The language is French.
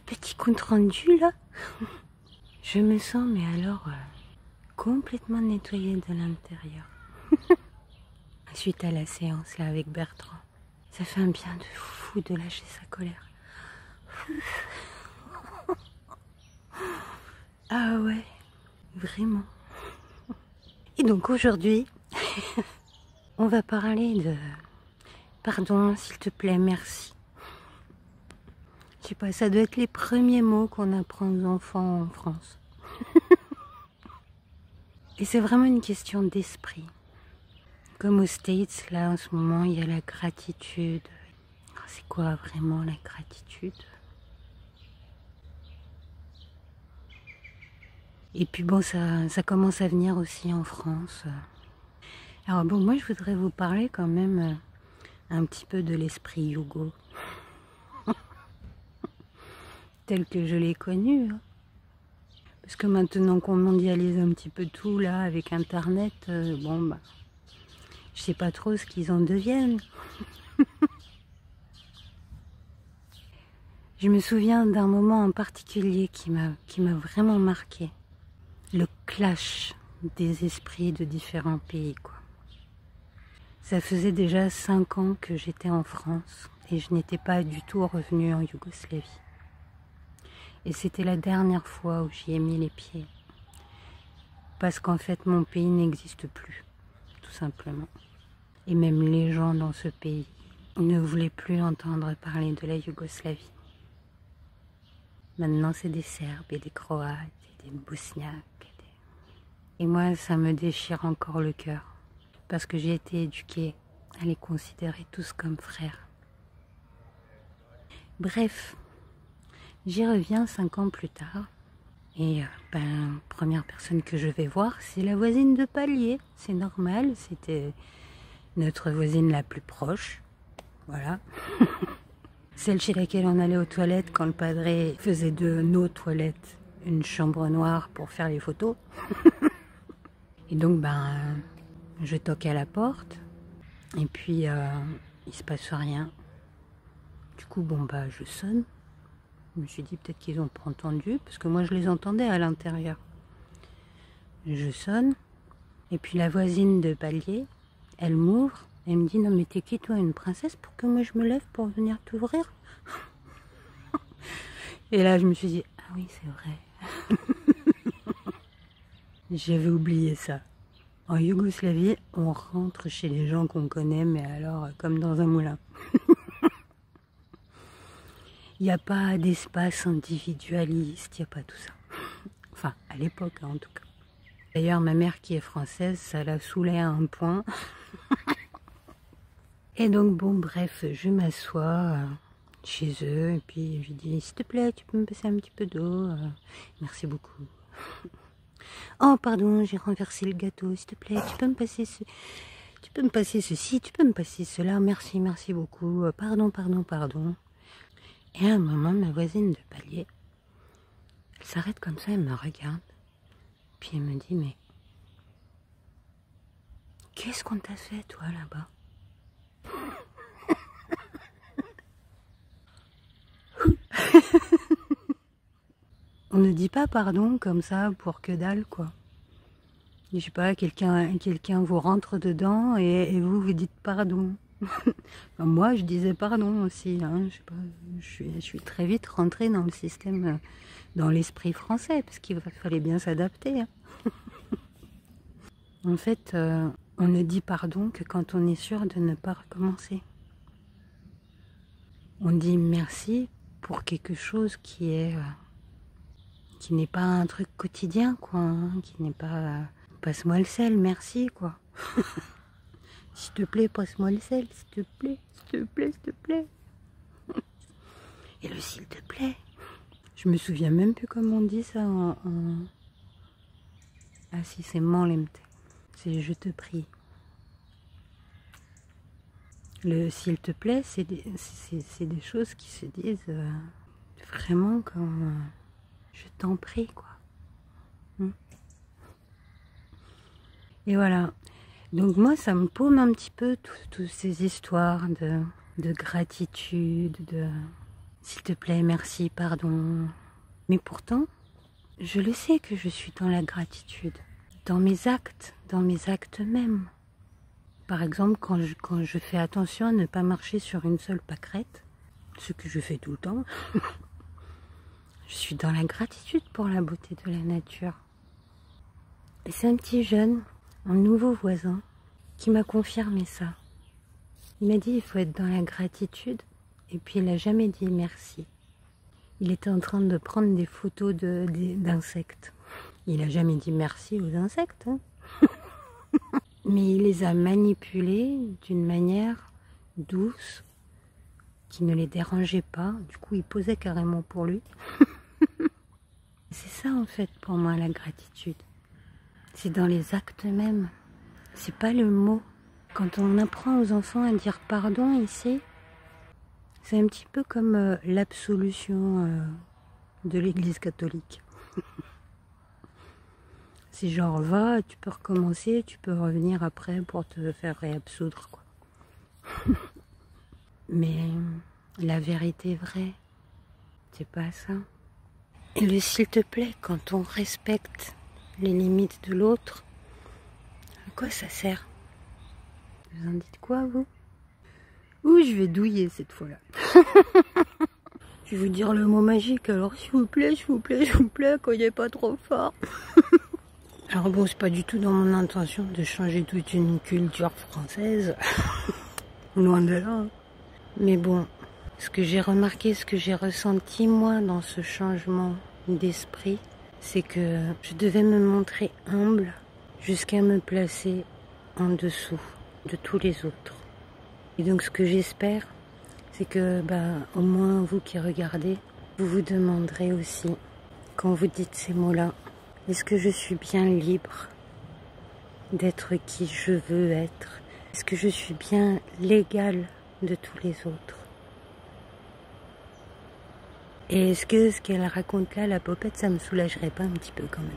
petit compte rendu là. Je me sens, mais alors, complètement nettoyée de l'intérieur. Suite à la séance là avec Bertrand. Ça fait un bien de fou de lâcher sa colère. Ah ouais, vraiment. Et donc aujourd'hui, on va parler de pardon, s'il te plaît, merci. Je sais pas, ça doit être les premiers mots qu'on apprend aux enfants en France. Et c'est vraiment une question d'esprit. Comme aux States, là en ce moment, il y a la gratitude. C'est quoi vraiment la gratitude? Et puis bon, ça commence à venir aussi en France. Alors bon, moi je voudrais vous parler quand même un petit peu de l'esprit Yugo. Tel que je l'ai connu. Parce que maintenant qu'on mondialise un petit peu tout là avec Internet, bon bah, je sais pas trop ce qu'ils en deviennent. Je me souviens d'un moment en particulier qui m'a vraiment marqué. Le clash des esprits de différents pays, quoi. Ça faisait déjà 5 ans que j'étais en France et je n'étais pas du tout revenue en Yougoslavie. Et c'était la dernière fois où j'y ai mis les pieds. Parce qu'en fait, mon pays n'existe plus, tout simplement. Et même les gens dans ce pays ne voulaient plus entendre parler de la Yougoslavie. Maintenant, c'est des Serbes et des Croates et des Bosniaques. Et moi, ça me déchire encore le cœur. Parce que j'ai été éduquée à les considérer tous comme frères. Bref, j'y reviens 5 ans plus tard. Et première personne que je vais voir, c'est la voisine de palier. C'est normal, c'était notre voisine la plus proche. Voilà. Celle chez laquelle on allait aux toilettes quand le padré faisait de nos toilettes une chambre noire pour faire les photos. Et donc, je toque à la porte. Et puis, il se passe rien. Du coup, je sonne. Je me suis dit peut-être qu'ils n'ont pas entendu, parce que moi je les entendais à l'intérieur. Je sonne, et puis la voisine de palier, elle m'ouvre, elle me dit « Non mais t'es qui toi, une princesse, pour que moi je me lève pour venir t'ouvrir ?» Et là je me suis dit « Ah oui, c'est vrai. » J'avais oublié ça. En Yougoslavie, on rentre chez les gens qu'on connaît, mais alors comme dans un moulin. Il n'y a pas d'espace individualiste, il n'y a pas tout ça. Enfin, à l'époque, en tout cas. D'ailleurs, ma mère qui est française, ça la saoulait à un point. Et donc, bref, je m'assois chez eux et puis je lui dis « S'il te plaît, tu peux me passer un petit peu d'eau merci beaucoup. » Oh, pardon, j'ai renversé le gâteau. S'il te plaît, tu peux me passer ceci, tu peux me passer cela. Merci, merci beaucoup. Pardon. Et à un moment, ma voisine de palier, elle s'arrête comme ça, elle me regarde. Puis elle me dit, mais qu'est-ce qu'on t'a fait, toi, là-bas? On ne dit pas pardon comme ça pour que dalle, quoi. Je sais pas, quelqu'un vous rentre dedans et vous dites pardon. Moi, je disais pardon aussi. Hein, je sais pas, je suis très vite rentrée dans le système, dans l'esprit français, parce qu'il fallait bien s'adapter. Hein. En fait, on ne dit pardon que quand on est sûr de ne pas recommencer. On dit merci pour quelque chose qui n'est pas un truc quotidien, quoi. Hein, qui n'est pas passe-moi le sel, merci, quoi. S'il te plaît, passe-moi le sel, s'il te plaît, s'il te plaît, s'il te plaît. Et le s'il te plaît, je me souviens même plus comment on dit ça en... Ah si, c'est m'enlemte. C'est je te prie. Le s'il te plaît, c'est des choses qui se disent vraiment comme je t'en prie, quoi. Et voilà. Donc moi, ça me paume un petit peu toutes ces histoires de gratitude, S'il te plaît, merci, pardon. Mais pourtant, je le sais que je suis dans la gratitude, dans mes actes même. Par exemple, quand je fais attention à ne pas marcher sur une seule pâquerette, ce que je fais tout le temps, je suis dans la gratitude pour la beauté de la nature. Et c'est un petit jeune, un nouveau voisin, qui m'a confirmé ça. Il m'a dit il faut être dans la gratitude, et puis il n'a jamais dit merci. Il était en train de prendre des photos d'insectes. Il n'a jamais dit merci aux insectes, hein. Mais il les a manipulés d'une manière douce, qui ne les dérangeait pas. Du coup, il posait carrément pour lui. C'est ça en fait pour moi la gratitude. C'est dans les actes mêmes. C'est pas le mot. Quand on apprend aux enfants à dire pardon ici, c'est un petit peu comme l'absolution de l'Église catholique. C'est genre va, tu peux recommencer, tu peux revenir après pour te faire réabsoudre, quoi. Mais la vérité vraie, c'est pas ça. Et le s'il te plaît, quand on respecte les limites de l'autre, à quoi ça sert? Vous en dites quoi, vous? Ouh, je vais douiller cette fois-là. Je vais vous dire le mot magique, alors s'il vous plaît, cognez pas trop fort. Alors bon, c'est pas du tout dans mon intention de changer toute une culture française. Loin de là. Hein. Mais bon, ce que j'ai remarqué, ce que j'ai ressenti moi dans ce changement d'esprit, c'est que je devais me montrer humble jusqu'à me placer en dessous de tous les autres. Et donc ce que j'espère, c'est que au moins vous qui regardez, vous vous demanderez aussi, quand vous dites ces mots-là, est-ce que je suis bien libre d'être qui je veux être? Est-ce que je suis bien l'égal de tous les autres? Et est-ce que ce qu'elle raconte là, la popette, ça me soulagerait pas un petit peu quand même?